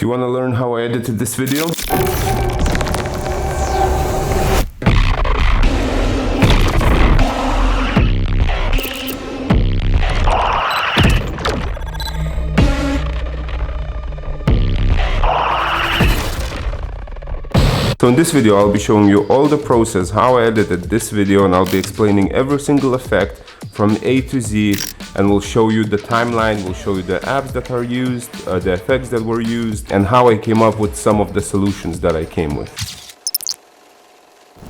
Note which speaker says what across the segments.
Speaker 1: Do you want to learn how I edited this video? So in this video, I'll be showing you all the process, how I edited this video, and I'll be explaining every single effect from A to Z, and we'll show you the timeline, we'll show you the apps that are used, the effects that were used, and how I came up with some of the solutions that I came with.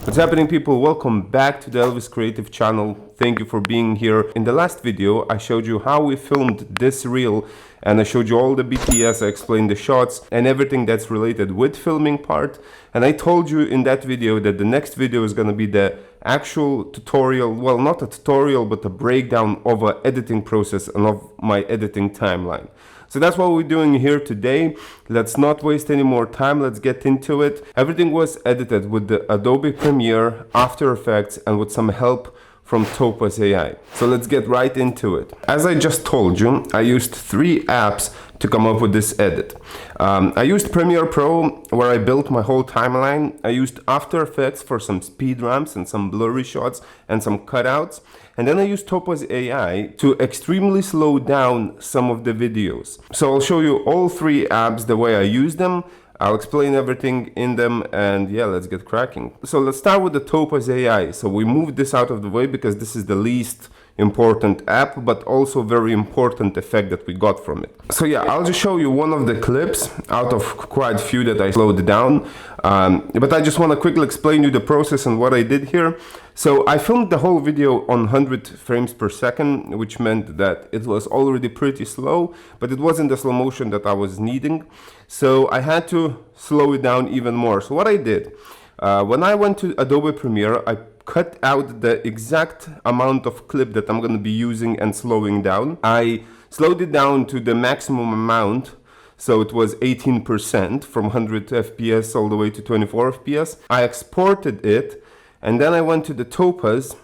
Speaker 1: What's happening, people? Welcome back to the Elvis Creative channel. Thank you for being here. In the last video, I showed you how we filmed this reel, and I showed you all the BTS, I explained the shots and everything that's related with filming part. And I told you in that video that the next video is going to be the actual tutorial, well, not a tutorial, but a breakdown of an editing process and of my editing timeline. So that's what we're doing here today. Let's not waste any more time. Let's get into it. Everything was edited with the Adobe Premiere, After Effects, and with some help from Topaz AI. So let's get right into it. As I just told you, I used 3 apps to come up with this edit. I used Premiere Pro, where I built my whole timeline. I used After Effects for some speed ramps and some blurry shots and some cutouts. And then I used Topaz AI to extremely slow down some of the videos. So I'll show you all 3 apps, the way I use them. I'll explain everything in them, and yeah, let's get cracking. So let's start with the Topaz AI. So we moved this out of the way because this is the least important app, but also very important effect that we got from it. So yeah, I'll just show you one of the clips out of quite a few that I slowed down. But I just want to quickly explain you the process and what I did here. So I filmed the whole video on 100 frames per second, which meant that it was already pretty slow, but it wasn't the slow motion that I was needing. So I had to slow it down even more. So what I did, when I went to Adobe Premiere, I cut out the exact amount of clip that I'm going to be using and slowing down. I slowed it down to the maximum amount. So it was 18% from 100 FPS all the way to 24 FPS. I exported it, and then I went to the Topaz,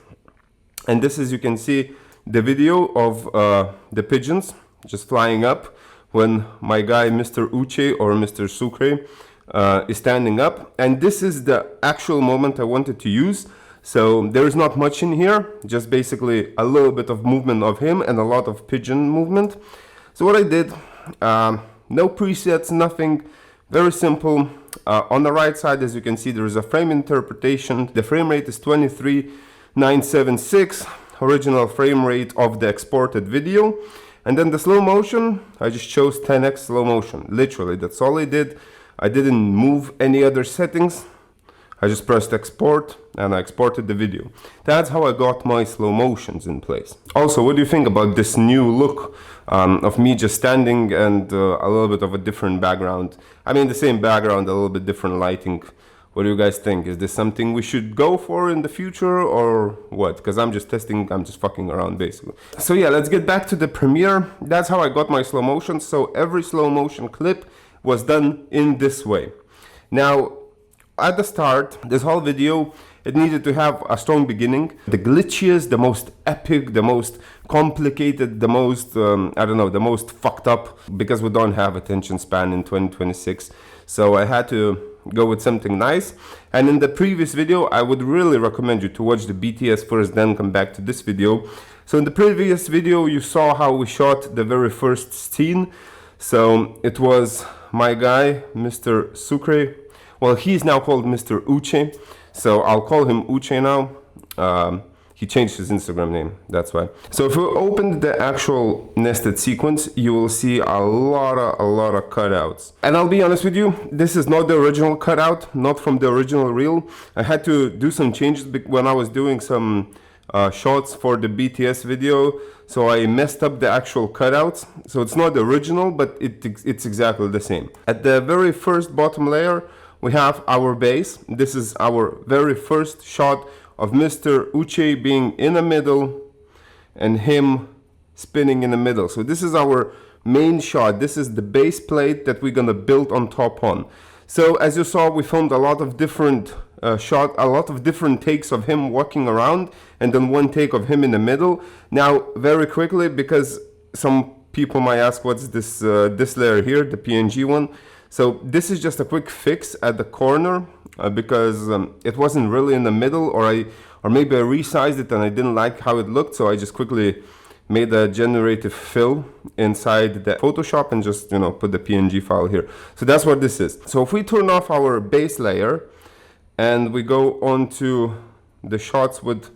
Speaker 1: and this is, you can see the video of the pigeons just flying up when my guy Mr. Uche or Mr. Sucre is standing up. And this is the actual moment I wanted to use. So there is not much in here, just basically a little bit of movement of him and a lot of pigeon movement. So what I did, no presets, nothing, very simple. On the right side, as you can see, there is a frame interpretation. The frame rate is 23,976, original frame rate of the exported video. And then the slow motion, I just chose 10x slow motion. Literally, that's all I did. I didn't move any other settings. I just pressed export and I exported the video. That's how I got my slow motions in place. Also, what do you think about this new look of me just standing and a little bit of a different background? I mean, the same background, a little bit different lighting. What do you guys think? Is this something we should go for in the future or what? Because I'm just testing, I'm just fucking around basically. So yeah, let's get back to the Premiere. That's how I got my slow motion. So every slow motion clip was done in this way. Now, at the start, this whole video, it needed to have a strong beginning. The glitchiest, the most epic, the most complicated, the most, I don't know, the most fucked up, because we don't have attention span in 2026. So I had to go with something nice. And in the previous video, I would really recommend you to watch the BTS first, then come back to this video. So in the previous video, you saw how we shot the very first scene. So it was my guy, Mr. Sucre. Well, he's now called Mr. Uche, so I'll call him Uche now. He changed his Instagram name, that's why. So if we open the actual nested sequence, you will see a lot of cutouts. And I'll be honest with you, this is not the original cutout, not from the original reel. I had to do some changes when I was doing some shots for the BTS video, so I messed up the actual cutouts. So it's not the original, but it's exactly the same. At the very first bottom layer, we have our base. This is our very first shot of Mr. Uche being in the middle and him spinning in the middle. So this is our main shot. This is the base plate that we're gonna build on top on. So as you saw, we filmed a lot of different a lot of different takes of him walking around, and then one take of him in the middle. Now, very quickly, because some people might ask, what's this this layer here, the PNG one? So this is just a quick fix at the corner because it wasn't really in the middle, or maybe I resized it and I didn't like how it looked, so I just quickly made a generative fill inside the Photoshop and just, you know, put the PNG file here. So that's what this is. So if we turn off our base layer and we go on to the shots with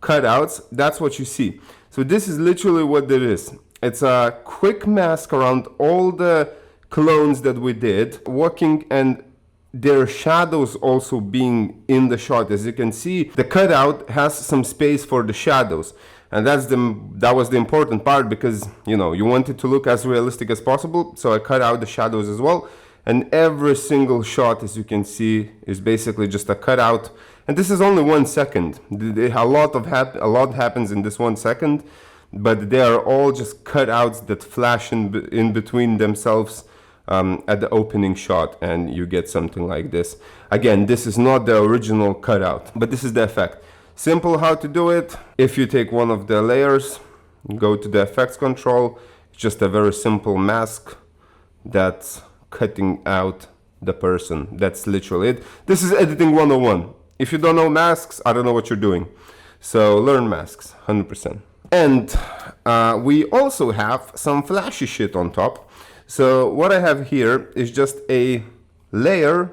Speaker 1: cutouts, that's what you see. So this is literally what it is. It's a quick mask around all the clones that we did, working, and their shadows also being in the shot. As you can see, the cutout has some space for the shadows, and that was the important part, because, you know, you want it to look as realistic as possible. So I cut out the shadows as well, and every single shot, as you can see, is basically just a cutout. And this is only 1 second. A lot happens in this 1 second, but they are all just cutouts that flash in between themselves at the opening shot, and you get something like this. Again, this is not the original cutout, but this is the effect. Simple how to do it. If you take one of the layers, go to the effects control, it's just a very simple mask that's cutting out the person. That's literally it. This is editing 101. If you don't know masks, I don't know what you're doing. So learn masks, 100%. And we also have some flashy shit on top. So what I have here is just a layer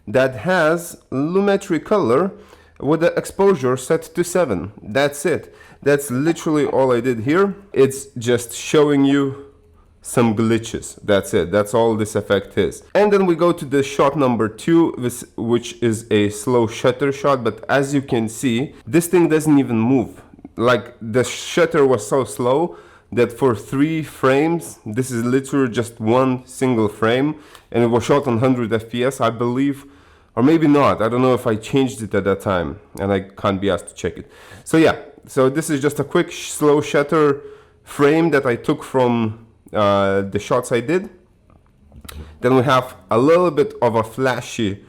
Speaker 1: that has lumetri color with the exposure set to 7. That's it. That's literally all I did here. It's just showing you some glitches. That's it. That's all this effect is. And then we go to the shot number 2, which is a slow shutter shot. But as you can see, this thing doesn't even move. Like, the shutter was so slow that for 3 frames, this is literally just one single frame, and it was shot on 100 FPS, I believe. Or maybe not. I don't know if I changed it at that time, and I can't be asked to check it. So yeah, so this is just a quick slow shutter frame that I took from the shots I did. Then we have a little bit of a flashy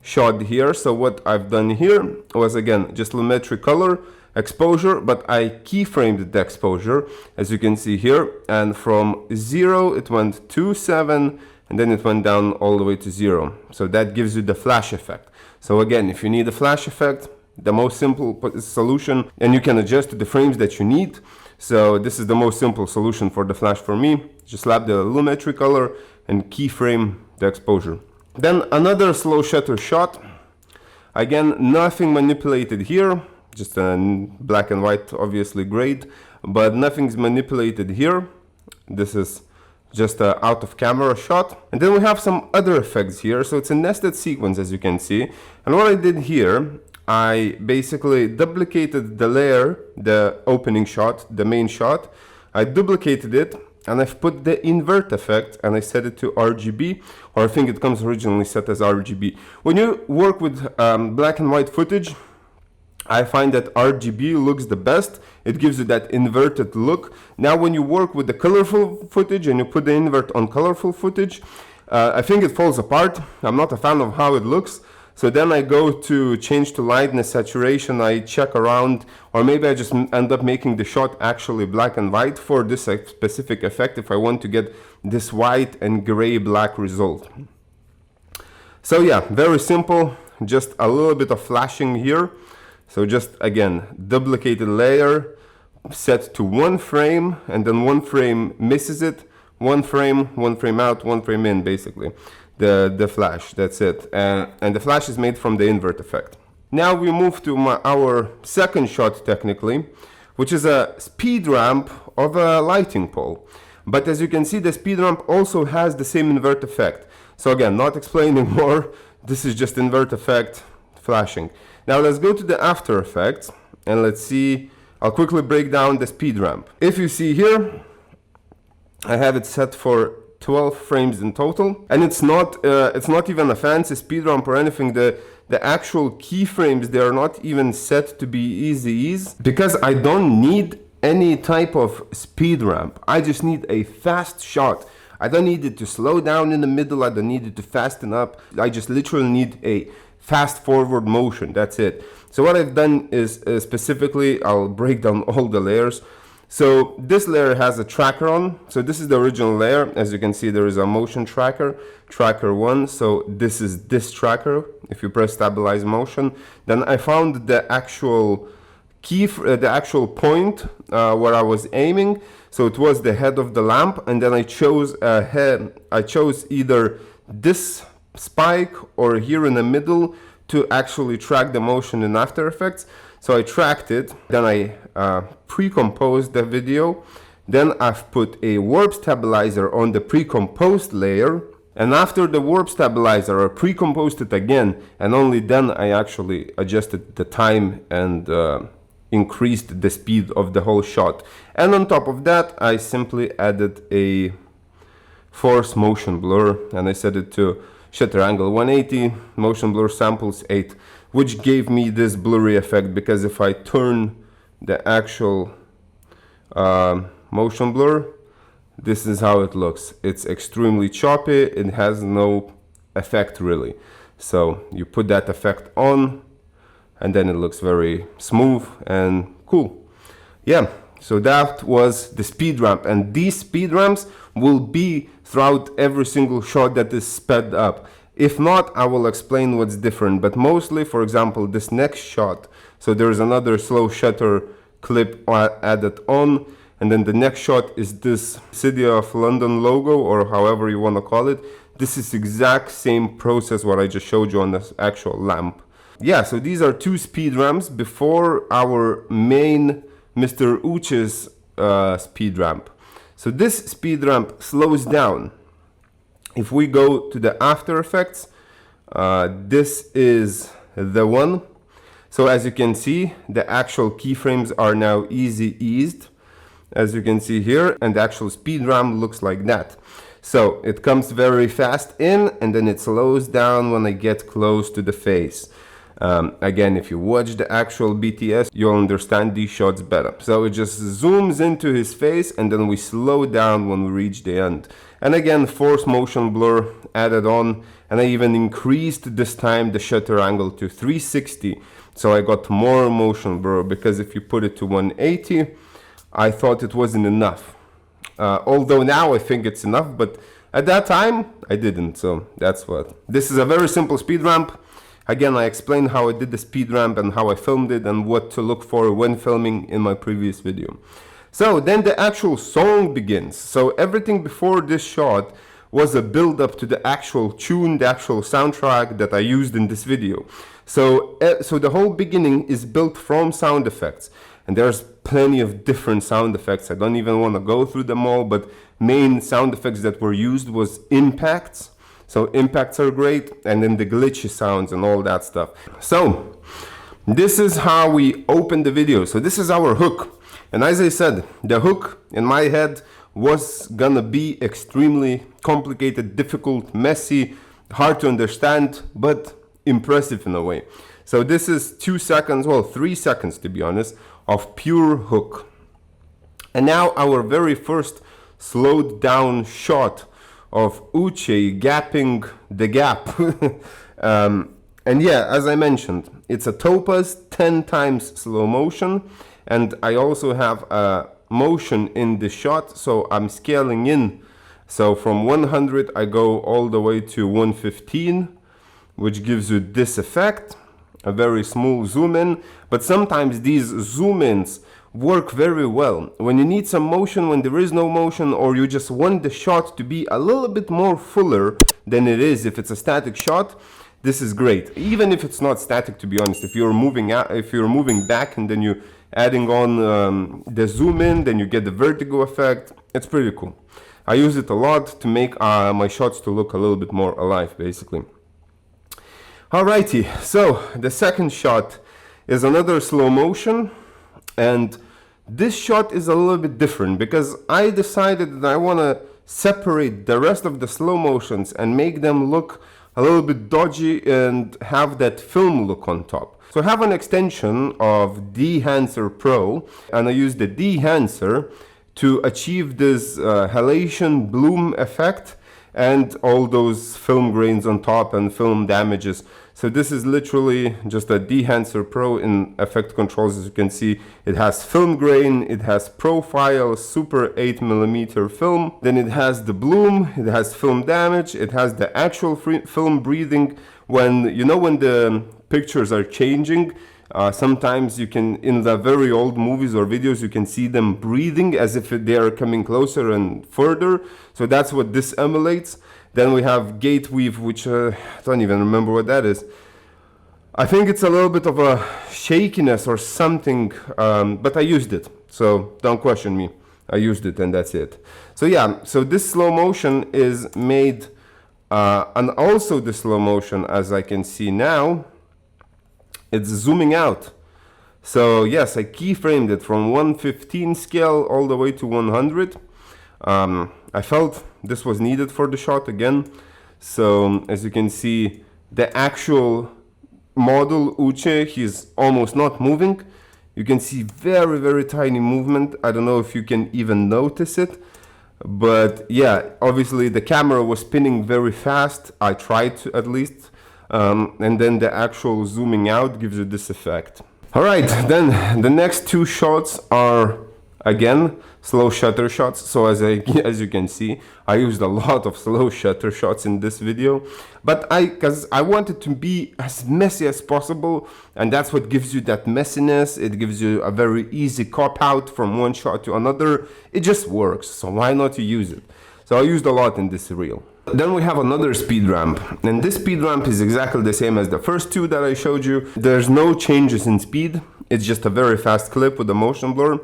Speaker 1: shot here. So what I've done here was, again, just lumetri color, exposure, but I keyframed the exposure, as you can see here, and from 0 it went to 7, and then it went down all the way to 0. So that gives you the flash effect. So again, if you need a flash effect, the most simple solution, and you can adjust to the frames that you need. So this is the most simple solution for the flash for me. Just slap the lumetri color and keyframe the exposure. Then another slow shutter shot. Again, nothing manipulated here, just a black and white, obviously grade, but nothing's manipulated here. This is just an out of camera shot. And then we have some other effects here. So it's a nested sequence, as you can see. And what I did here, I basically duplicated the layer, the opening shot, the main shot. I duplicated it, and I've put the invert effect, and I set it to RGB, or I think it comes originally set as RGB. When you work with black and white footage, I find that RGB looks the best. It gives you that inverted look. Now when you work with the colorful footage and you put the invert on colorful footage, I think it falls apart. I'm not a fan of how it looks. So then I go to change to lightness, saturation, I check around, or maybe I just end up making the shot actually black and white for this specific effect if I want to get this white and gray black result. So yeah, very simple, just a little bit of flashing here. So just, again, duplicated layer, set to 1 frame, and then 1 frame misses it, 1 frame out, 1 frame in, basically. The flash, that's it. And the flash is made from the invert effect. Now we move to our second shot, technically, which is a speed ramp of a lighting pole. But as you can see, the speed ramp also has the same invert effect. So again, not explaining more, this is just invert effect, flashing. Now let's go to the After Effects, and let's see, I'll quickly break down the speed ramp. If you see here, I have it set for 12 frames in total, and it's not even a fancy speed ramp or anything. The actual keyframes, they are not even set to be ease, because I don't need any type of speed ramp. I just need a fast shot. I don't need it to slow down in the middle, I don't need it to fasten up. I just literally need a fast forward motion, that's it. So what I've done is specifically, I'll break down all the layers. So this layer has a tracker on. So this is the original layer. As you can see, there is a motion tracker, tracker 1. So this is this tracker. If you press stabilize motion, then I found the actual key, the actual point where I was aiming. So it was the head of the lamp, and then I chose a head. I chose either this spike or here in the middle to actually track the motion in After Effects. So I tracked it, then I pre-composed the video, then I've put a warp stabilizer on the pre-composed layer, and after the warp stabilizer I pre-composed it again, and only then I actually adjusted the time and increased the speed of the whole shot. And on top of that, I simply added a force motion blur, and I set it to shutter angle 180, motion blur samples 8, which gave me this blurry effect, because if I turn the actual motion blur, this is how it looks. It's extremely choppy, it has no effect really. So you put that effect on, and then it looks very smooth and cool. Yeah, so that was the speed ramp, and these speed ramps will be throughout every single shot that is sped up. If not, I will explain what's different, but mostly, for example, this next shot, so there's another slow shutter clip added on, and then the next shot is this City of London logo, or however you want to call it. This is exact same process what I just showed you on this actual lamp. Yeah, so these are two speed ramps before our main Mr. Uche's speed ramp. So this speed ramp slows down. If we go to the After Effects, this is the one. So as you can see, the actual keyframes are now easy eased, as you can see here, and the actual speed ramp looks like that. So it comes very fast in, and then it slows down when I get close to the face. Again, if you watch the actual BTS, you'll understand these shots better. So it just zooms into his face, and then we slow down when we reach the end. And again, force motion blur added on, and I even increased this time the shutter angle to 360. So I got more motion blur, because if you put it to 180, I thought it wasn't enough. Although now I think it's enough, but at that time I didn't. So that's what. This is a very simple speed ramp. Again, I explained how I did the speed ramp and how I filmed it and what to look for when filming in my previous video. So then the actual song begins. So everything before this shot was a build up to the actual tune, the actual soundtrack that I used in this video. So the whole beginning is built from sound effects, and there's plenty of different sound effects. I don't even want to go through them all, but main sound effects that were used was impacts. So impacts are great, and then the glitchy sounds and all that stuff. So this is how we open the video. So this is our hook. And as I said, the hook in my head was gonna be extremely complicated, difficult, messy, hard to understand, but impressive in a way. So this is 2 seconds, well, 3 seconds to be honest, of pure hook. And now our very first slowed down shot of Uche gapping the gap. And yeah, as I mentioned, it's a topaz 10 times slow motion, and I also have a motion in the shot, so I'm scaling in. So from 100 I go all the way to 115, which gives you this effect, a very smooth zoom in. But sometimes these zoom ins work very well when you need some motion when there is no motion, or you just want the shot to be a little bit more fuller than it is if it's a static shot. This is great, even if it's not static, to be honest. If you're moving out, if you're moving back and then you adding on the zoom in, then you get the vertigo effect. It's pretty cool. I use it a lot to make my shots to look a little bit more alive, basically. Alrighty, so the second shot is another slow motion, and this shot is a little bit different because I decided that I want to separate the rest of the slow motions and make them look a little bit dodgy and have that film look on top. So I have an extension of Dehancer Pro, and I use the Dehancer to achieve this halation bloom effect. and all those film grains on top and film damages. So this is literally just a Dehancer Pro in effect controls. As you can see, it has film grain, it has profile, super 8mm film, then it has the bloom, it has film damage, it has the actual film breathing. When, you know, when the pictures are changing, sometimes you can, in the very old movies or videos, you can see them breathing as if they are coming closer and further. So that's what this emulates. Then we have gate weave, which I don't even remember what that is. I think it's a little bit of a shakiness or something, but I used it, so don't question me. I used it and that's it. So yeah, so this slow motion is made, and also the slow motion, as I can see now, it's zooming out. So yes, I keyframed it from 115 scale all the way to 100. I felt this was needed for the shot again. So as you can see, the actual model Uche, he's almost not moving. You can see very, very tiny movement. I don't know if you can even notice it, but yeah, obviously the camera was spinning very fast. I tried to, at least, and then the actual zooming out gives you this effect. All right, then the next two shots are again slow shutter shots. So as you can see, I used a lot of slow shutter shots in this video, but because I wanted to be as messy as possible, and that's what gives you that messiness. It gives you a very easy cop out from one shot to another. It just works, so why not use it? So I used a lot in this reel. Then we have another speed ramp, and this speed ramp is exactly the same as the first two that I showed you. There's no changes in speed. It's just a very fast clip with a motion blur.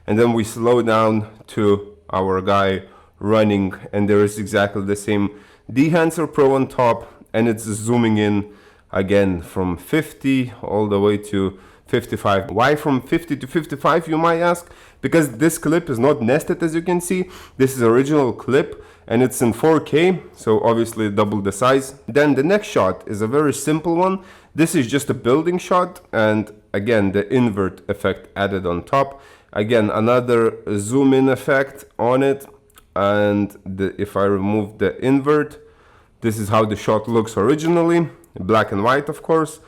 Speaker 1: And then we slow down to our guy running, and there is exactly the same Dehancer Pro on top, and it's zooming in again from 50 all the way to 55. Why from 50 to 55, you might ask? Because this clip is not nested, as you can see. This is original clip, and it's in 4K, so obviously double the size. Then the next shot is a very simple one. This is just a building shot, and again, the invert effect added on top. Again, another zoom in effect on it, and if I remove the invert, this is how the shot looks originally, black and white, of course.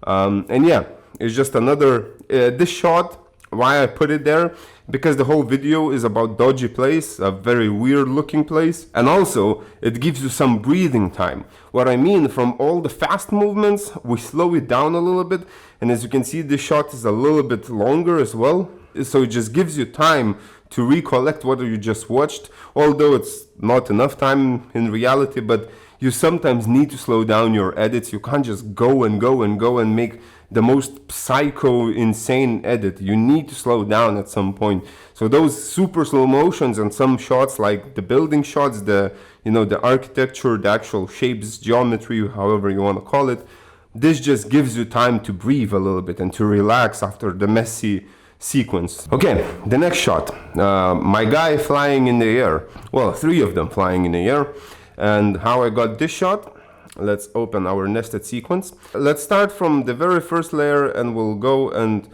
Speaker 1: And yeah, it's just another, this shot, why I put it there, because the whole video is about dodgy place, a very weird looking place, and also it gives you some breathing time. What I mean, from all the fast movements, we slow it down a little bit, and as you can see, this shot is a little bit longer as well. So it just gives you time to recollect what you just watched, although it's not enough time in reality, but you sometimes need to slow down your edits. You can't just go and go and go and make the most psycho insane edit. You need to slow down at some point. So those super slow motions and some shots like the building shots, the architecture, the actual shapes, geometry, however you want to call it, this just gives you time to breathe a little bit and to relax after the messy sequence. Okay, the next shot, my guy flying in the air. Well, three of them flying in the air. And how I got this shot, let's open our nested sequence. Let's start from the very first layer, and we'll go and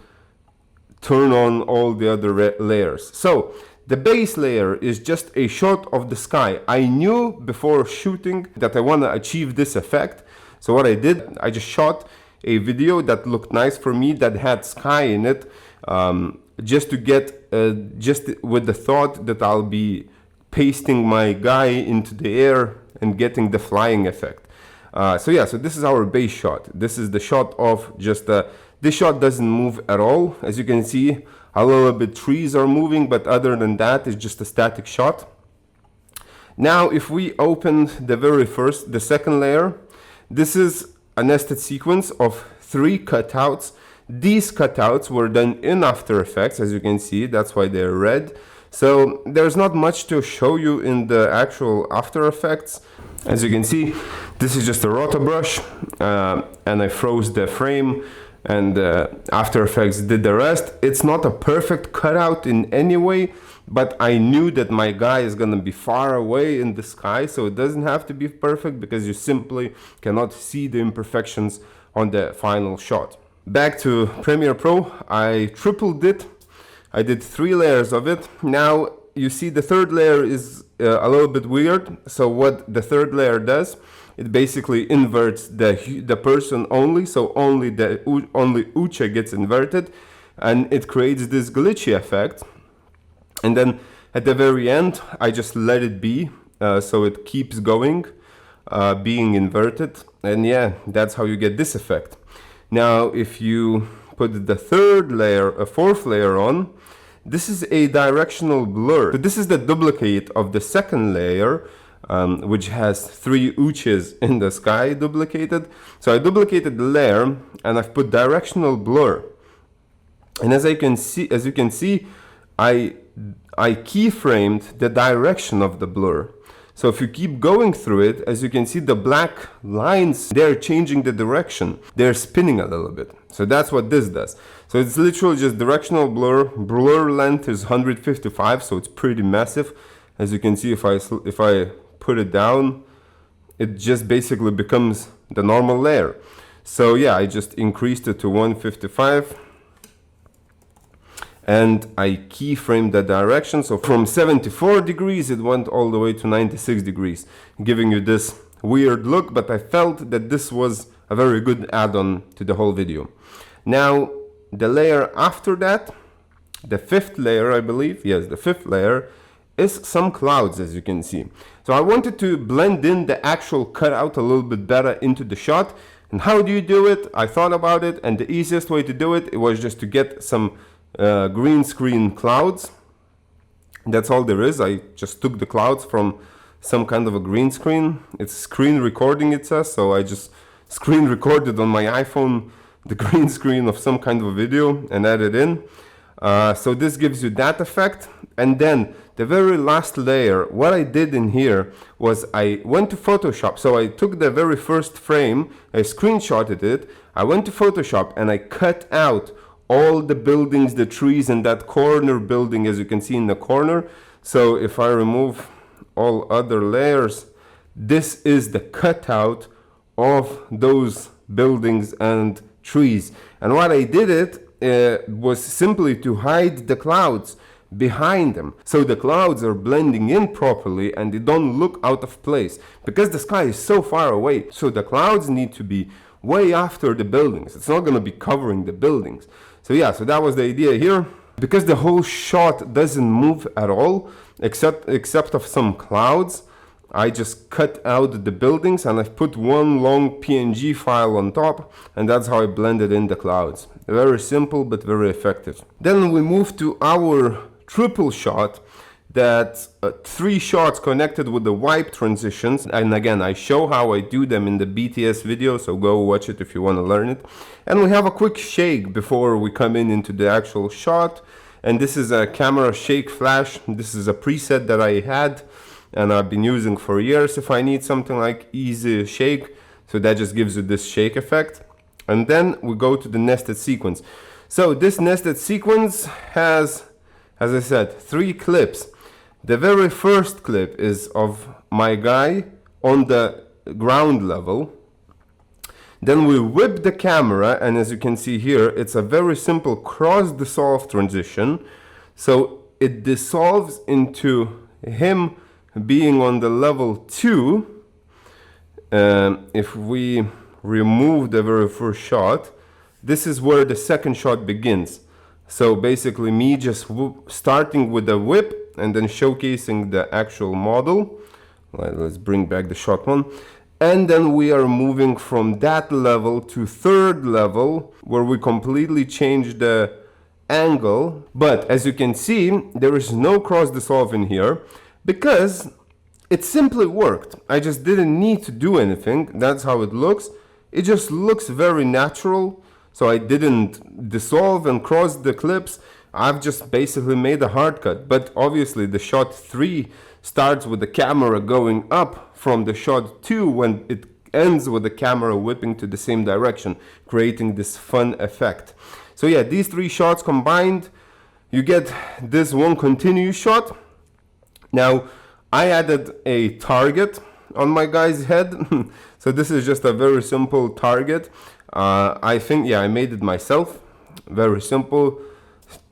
Speaker 1: turn on all the other layers. So the base layer is just a shot of the sky. I knew before shooting that I want to achieve this effect. So what I did, I just shot a video that looked nice for me, that had sky in it, just to get, just with the thought that I'll be pasting my guy into the air and getting the flying effect. So yeah, so this is our base shot. This is the shot of just, this shot doesn't move at all. As you can see, a little bit trees are moving, but other than that, it's just a static shot. Now, if we open the second layer, this is a nested sequence of 3 cutouts. These cutouts were done in After Effects, as you can see, that's why they're red. So there's not much to show you in the actual After Effects. As you can see, this is just a roto brush, and I froze the frame, and After Effects did the rest. It's not a perfect cutout in any way, but I knew that my guy is gonna be far away in the sky, so it doesn't have to be perfect because you simply cannot see the imperfections on the final shot. Back to Premiere Pro, I tripled it. I did 3 layers of it. Now, you see the third layer is a little bit weird. So what the third layer does, it basically inverts the person only, so only Uche gets inverted, and it creates this glitchy effect. And then at the very end, I just let it be, so it keeps going, being inverted, and yeah, that's how you get this effect. Now, if you put the third layer, a fourth layer on, this is a directional blur. So this is the duplicate of the second layer, which has 3 Uches in the sky duplicated. So I duplicated the layer and I've put directional blur. And as you can see, I keyframed the direction of the blur. So if you keep going through it, as you can see, the black lines, they're changing the direction. They're spinning a little bit. So that's what this does. So it's literally just directional blur. Blur length is 155, so it's pretty massive. As you can see, if I put it down, it just basically becomes the normal layer. So yeah, I just increased it to 155. And I keyframed the direction. So from 74 degrees, it went all the way to 96 degrees, giving you this weird look, but I felt that this was a very good add-on to the whole video. Now, the layer after that, the fifth layer, I believe, yes, the fifth layer, is some clouds, as you can see. So I wanted to blend in the actual cutout a little bit better into the shot. And how do you do it? I thought about it, and the easiest way to do it was just to get some green screen clouds. That's all there is. I just took the clouds from some kind of a green screen. It's screen recording, it says, so I just screen recorded on my iPhone the green screen of some kind of a video and added in. So this gives you that effect. And then the very last layer, what I did in here was I went to Photoshop. So I took the very first frame, I screenshotted it, I went to Photoshop and I cut out all the buildings, the trees, and that corner building, as you can see in the corner. So if I remove all other layers, this is the cutout of those buildings and trees. And what I did was simply to hide the clouds behind them, so the clouds are blending in properly and they don't look out of place, because the sky is so far away. So the clouds need to be way after the buildings. It's not going to be covering the buildings. So yeah, so that was the idea here. Because the whole shot doesn't move at all, except of some clouds, I just cut out the buildings and I've put one long PNG file on top, and that's how I blended in the clouds. Very simple, but very effective. Then we move to our triple shot, that 3 shots connected with the wipe transitions. And again, I show how I do them in the BTS video, so go watch it if you want to learn it. And we have a quick shake before we come into the actual shot. And this is a camera shake flash. This is a preset that I had and I've been using for years if I need something like easy shake. So that just gives you this shake effect. And then we go to the nested sequence. So this nested sequence has, as I said, 3 clips. The very first clip is of my guy on the ground level. Then we whip the camera, and as you can see here, it's a very simple cross dissolve transition. So it dissolves into him being on the level 2. If we remove the very first shot, this is where the second shot begins. So basically me just starting with the whip and then showcasing the actual model. Let's bring back the shot one. And then we are moving from that level to third level, where we completely change the angle. But as you can see, there is no cross dissolve in here because it simply worked. I just didn't need to do anything. That's how it looks. It just looks very natural. So I didn't dissolve and cross the clips. I've just basically made a hard cut. But obviously the shot 3 starts with the camera going up from the shot 2, when it ends with the camera whipping to the same direction, creating this fun effect. So yeah, these 3 shots combined, you get this one continuous shot. Now I added a target on my guy's head. So this is just a very simple target. I think, yeah, I made it myself. Very simple.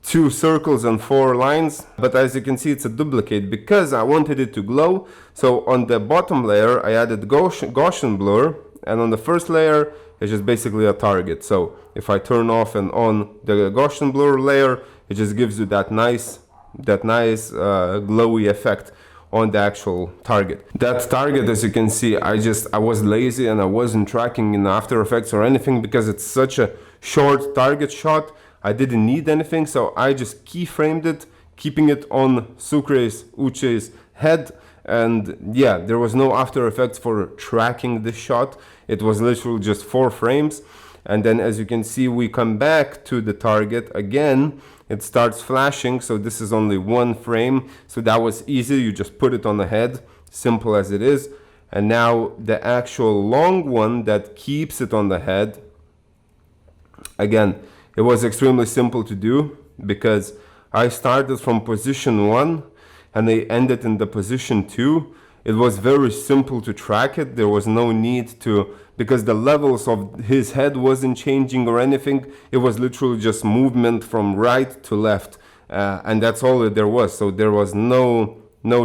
Speaker 1: 2 circles and 4 lines, but as you can see it's a duplicate because I wanted it to glow. So on the bottom layer I added Gaussian blur, and on the first layer it's just basically a target. So if I turn off and on the Gaussian blur layer, it just gives you that nice glowy effect on the actual target. That target, as you can see, I was lazy and I wasn't tracking in After Effects or anything because it's such a short target shot. I didn't need anything, so I just keyframed it, keeping it on Uche's head. And yeah, there was no After Effects for tracking this shot. It was literally just 4 frames. And then as you can see, we come back to the target again. It starts flashing, so this is only 1 frame. So that was easy, you just put it on the head, simple as it is. And now the actual long one that keeps it on the head, again, it was extremely simple to do because I started from position 1 and I ended in the position 2. It was very simple to track it. There was no need to, because the levels of his head wasn't changing or anything. It was literally just movement from right to left, and that's all that there was. So there was no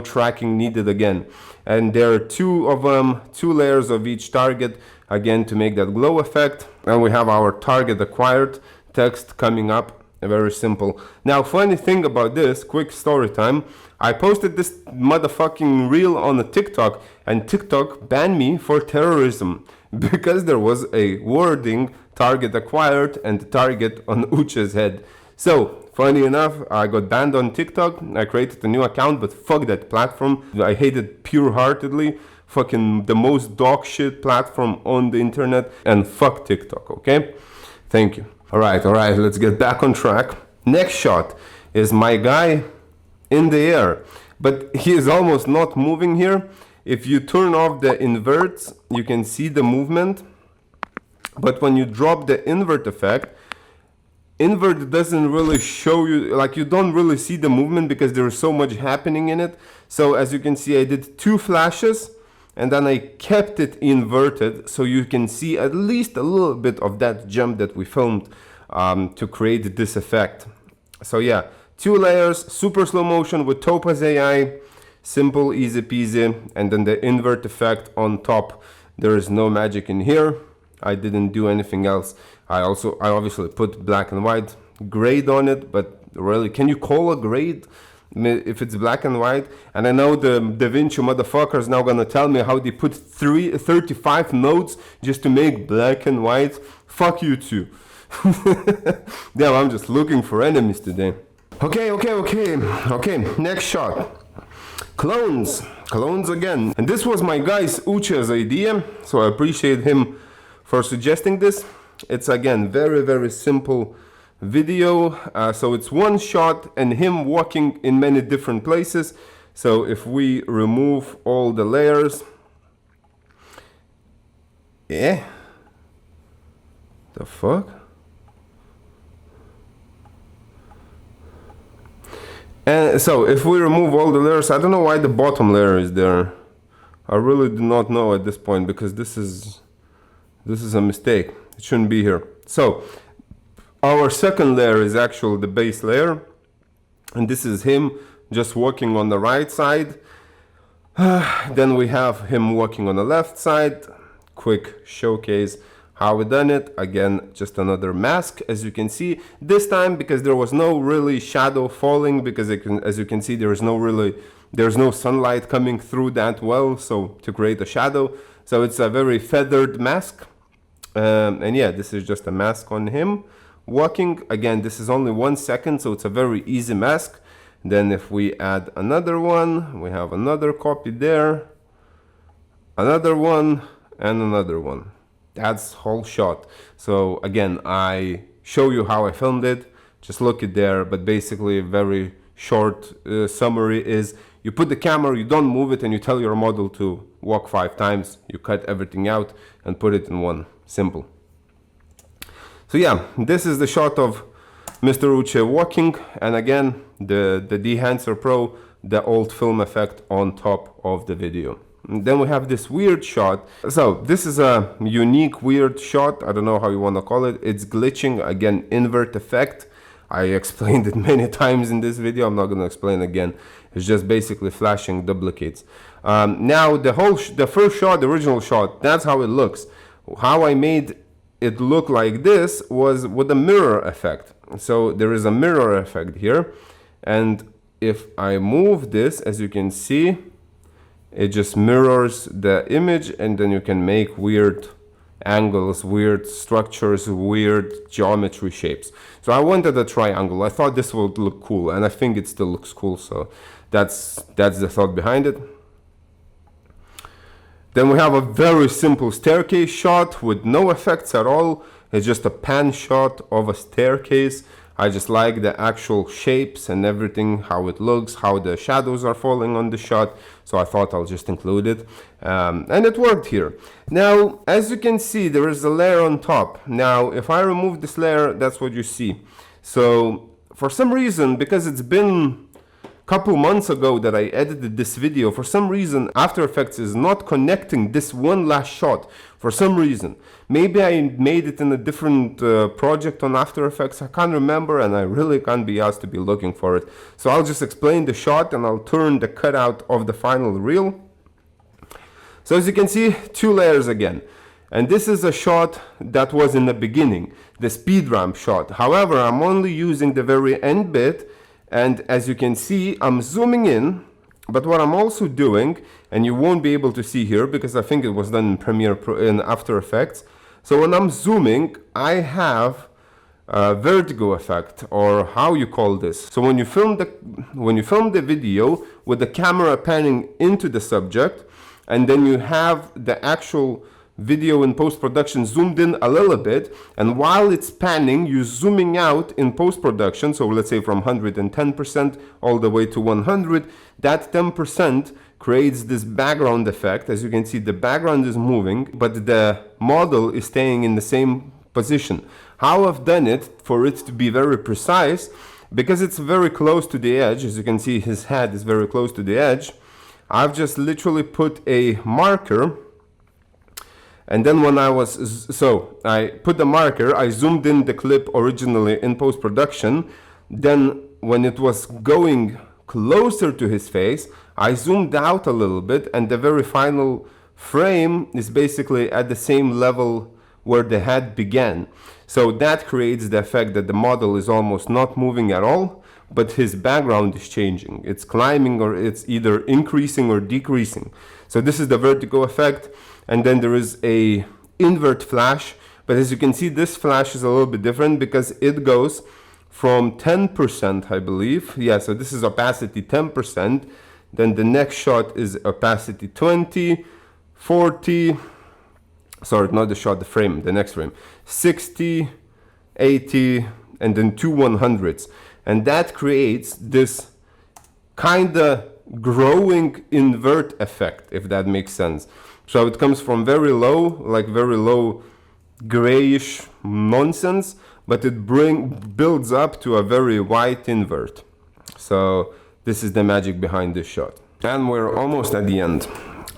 Speaker 1: tracking needed again. And there are 2 of them, 2 layers of each target, again to make that glow effect. And we have our target acquired text coming up. Very simple. Now, funny thing about this, quick story time. I posted this motherfucking reel on a TikTok, and TikTok banned me for terrorism because there was a wording target acquired and target on Uche's head. So, funny enough, I got banned on TikTok. I created a new account, but fuck that platform. I hate it pure-heartedly. Fucking the most dog shit platform on the internet, and fuck TikTok, okay? Thank you. All right, let's get back on track. Next shot is my guy in the air, but he is almost not moving here. If you turn off the inverts, you can see the movement, but when you drop the invert effect, invert doesn't really show you, like you don't really see the movement because there's so much happening in it. So as you can see, I did 2 flashes and then I kept it inverted so you can see at least a little bit of that jump that we filmed to create this effect. So yeah, 2 layers, super slow motion with Topaz AI, simple, easy peasy, and then the invert effect on top. There is no magic in here. I didn't do anything else. I obviously put black and white grade on it, but really, can you call a grade if it's black and white? And I know the DaVinci motherfuckers now gonna tell me how they put 35 nodes just to make black and white. Fuck you too. Damn, I'm just looking for enemies today. Okay, next shot. Clones again. And this was my guy's Uche's idea, so I appreciate him for suggesting this. It's again very simple video. So it's 1 shot and him walking in many different places. So if we remove all the layers, the fuck? And so if we remove all the layers, I don't know why the bottom layer is there. I really do not know at this point because this is a mistake. It shouldn't be here. So our second layer is actually the base layer, and this is him just walking on the right side. Then we have him walking on the left side. Quick showcase how we done it. Again, just another mask, as you can see. This time, because there was no really shadow falling, because as you can see, there's no sunlight coming through that well, so to create a shadow. So it's a very feathered mask. And yeah, this is just a mask on him walking. Again, this is only 1 second, so it's a very easy mask. Then if we add another one, we have another copy there, another one, and another one. That's whole shot. So again, I show you how I filmed it. Just look it there, but basically a very short summary is you put the camera, you don't move it, and you tell your model to walk 5 times. You cut everything out and put it in one. Simple. So yeah, this is the shot of Mr. Uche walking, and again, the Dehancer Pro, the old film effect on top of the video. And then we have this weird shot. So this is a unique weird shot. I don't know how you want to call it. It's glitching, again, invert effect. I explained it many times in this video. I'm not going to explain again. It's just basically flashing duplicates. Now the first shot, the original shot, that's how it looks. How I made it look like this was with a mirror effect. So there is a mirror effect here, and if I move this, as you can see, it just mirrors the image, and then you can make weird angles, weird structures, weird geometry shapes. So I wanted a triangle. I thought this would look cool, and I think it still looks cool. So that's the thought behind it. Then we have a very simple staircase shot with no effects at all. It's just a pan shot of a staircase. I just like the actual shapes and everything, how it looks, how the shadows are falling on the shot. So I thought I'll just include it. And it worked here. Now, as you can see, there is a layer on top. Now, if I remove this layer, that's what you see. So for some reason, because it's been couple months ago that I edited this video, for some reason After Effects is not connecting this one last shot for some reason. Maybe I made it in a different project on After Effects, I can't remember, and I really can't be asked to be looking for it. So I'll just explain the shot and I'll turn the cutout of the final reel. So as you can see, 2 layers again. And this is a shot that was in the beginning, the speed ramp shot. However, I'm only using the very end bit. And as you can see, I'm zooming in, but what I'm also doing, and you won't be able to see here because I think it was done in Premiere Pro, in After Effects. So when I'm zooming, I have a vertigo effect, or how you call this. So when you film the video with the camera panning into the subject, and then you have the actual video in post-production zoomed in a little bit, and while it's panning, you're zooming out in post-production. So let's say from 110% all the way to 100, that 10% creates this background effect. As you can see, the background is moving, but the model is staying in the same position. How I've done it for it to be very precise, because it's very close to the edge, as you can see his head is very close to the edge, I've just literally put a marker. And then when I put the marker, I zoomed in the clip originally in post-production. Then when it was going closer to his face, I zoomed out a little bit, and the very final frame is basically at the same level where the head began. So that creates the effect that the model is almost not moving at all, but his background is changing. It's climbing, or it's either increasing or decreasing. So this is the vertigo effect. And then there is a invert flash, but as you can see, this flash is a little bit different because it goes from 10%, I believe. Yeah, so this is opacity 10%. Then the next shot is opacity 20, 40, sorry, not the shot, the frame, the next frame, 60, 80, and then 2 100s. And that creates this kind of growing invert effect, if that makes sense. So it comes from very low, like very low grayish nonsense, but it builds up to a very white invert. So this is the magic behind this shot. And we're almost at the end.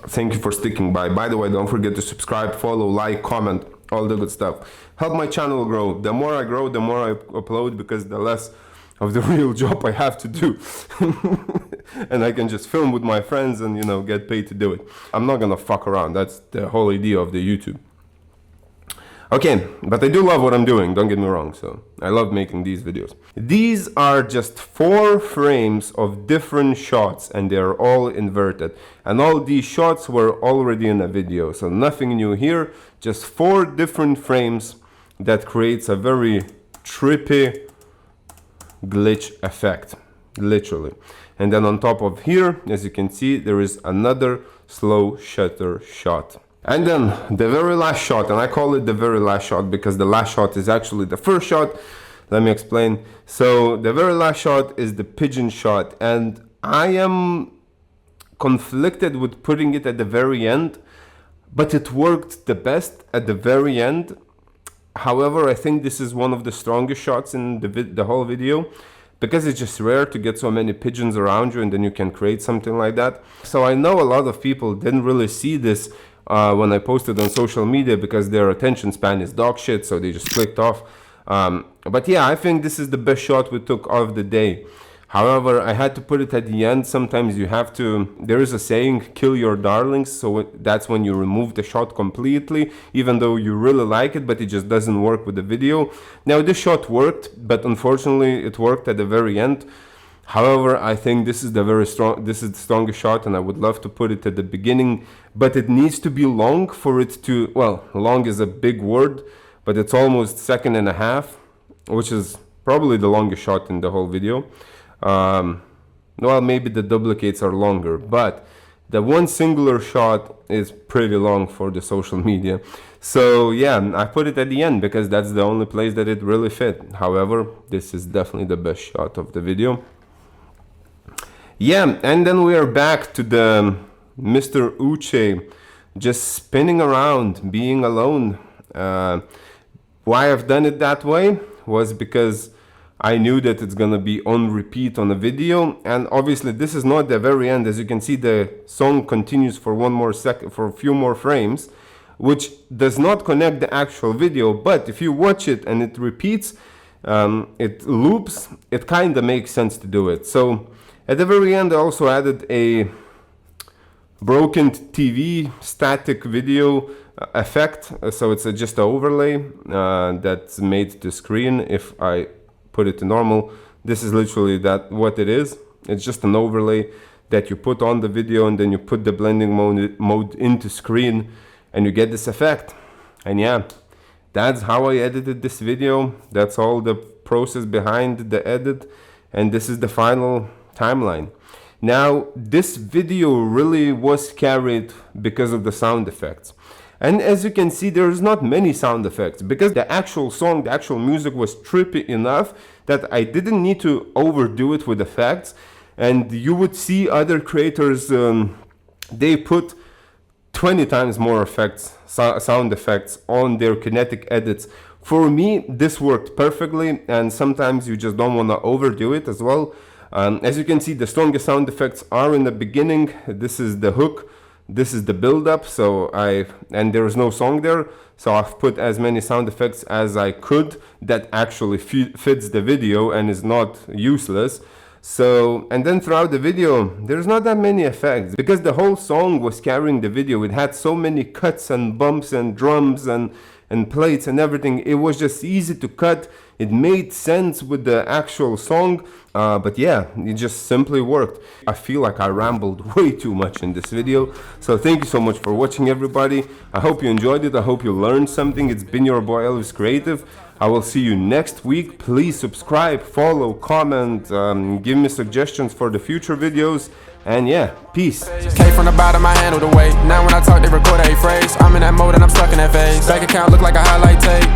Speaker 1: Thank you for sticking by. By the way, don't forget to subscribe, follow, like, comment, all the good stuff. Help my channel grow. The more I grow, the more I upload, because the less of the real job I have to do. And I can just film with my friends and, you know, get paid to do it. I'm not gonna fuck around. That's the whole idea of the YouTube. Okay, but I do love what I'm doing, don't get me wrong. So I love making these videos. These are just 4 frames of different shots, and they're all inverted. And all these shots were already in a video, so nothing new here. Just 4 different frames that creates a very trippy glitch effect, literally. And then on top of here, as you can see, there is another slow shutter shot. And then the very last shot, and I call it the very last shot because the last shot is actually the first shot. Let me explain. So the very last shot is the pigeon shot, and I am conflicted with putting it at the very end, but it worked the best at the very end. However, I think this is one of the strongest shots in the whole video, because it's just rare to get so many pigeons around you and then you can create something like that. So I know a lot of people didn't really see this when I posted on social media because their attention span is dog shit, so they just clicked off. But yeah, I think this is the best shot we took of the day. However, I had to put it at the end. Sometimes you have to, there is a saying, kill your darlings. So that's when you remove the shot completely, even though you really like it, but it just doesn't work with the video. Now this shot worked, but unfortunately it worked at the very end. However, I think this is the strongest shot, and I would love to put it at the beginning, but it needs to be long for it to, well, long is a big word, but it's almost 1.5 seconds, which is probably the longest shot in the whole video. Well, maybe the duplicates are longer, but the one singular shot is pretty long for the social media. So yeah, I put it at the end because that's the only place that it really fit. However, this is definitely the best shot of the video. Yeah, and then we are back to the Mr. Uche just spinning around, being alone. Why I've done it that way was because I knew that it's gonna be on repeat on a video, and obviously this is not the very end. As you can see, the song continues for one more second, for a few more frames, which does not connect the actual video, but if you watch it and it repeats, it loops, it kind of makes sense to do it. So at the very end I also added a broken TV static video effect, so it's just an overlay that's made to screen. If I put it to normal, this is literally what it is. It's just an overlay that you put on the video, and then you put the blending mode into screen, and you get this effect. And yeah, that's how I edited this video. That's all the process behind the edit, and this is the final timeline. Now this video really was carried because of the sound effects. And as you can see, there's not many sound effects because the actual song, the actual music was trippy enough that I didn't need to overdo it with effects. And you would see other creators, they put 20 times more effects, sound effects on their Kinetic edits. For me, this worked perfectly, and sometimes you just don't want to overdo it as well. As you can see, the strongest sound effects are in the beginning. This is the hook. This is the build-up, and there is no song there, so I've put as many sound effects as I could that actually fits the video and is not useless. So, and then throughout the video, there's not that many effects because the whole song was carrying the video. It had so many cuts and bumps and drums and plates and everything. It was just easy to cut. It made sense with the actual song, but yeah, it just simply worked. I feel like I rambled way too much in this video, so thank you so much for watching, everybody. I hope you enjoyed it. I hope you learned something. It's been your boy Elvis Creative. I will see you next week. Please subscribe, follow, comment, give me suggestions for the future videos, and yeah, peace.
Speaker 2: Came from the bottom, I handle the weight. Now when I talk, they record a phrase. I'm in that mode and I'm stuck in that phase. Bank account look like a highlight tape.